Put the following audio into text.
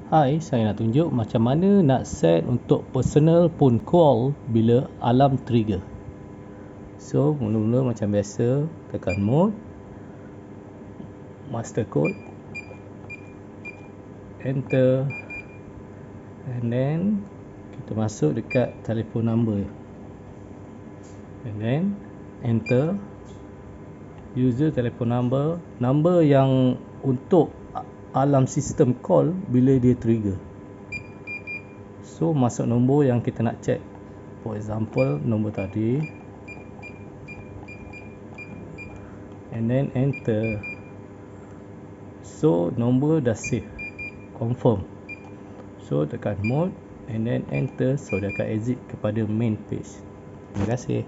Hai, saya nak tunjuk macam mana nak set untuk personal phone call bila alarm trigger. So, mula-mula macam biasa, tekan mode, master code, enter, and then kita masuk dekat telefon number, and then enter, user telefon number, number yang untuk alarm system call bila dia trigger. So masuk nombor yang kita nak check. For example, nombor tadi, and then enter. So nombor dah save, confirm. So tekan mode and then enter, so dia akan exit kepada main page. Terima kasih.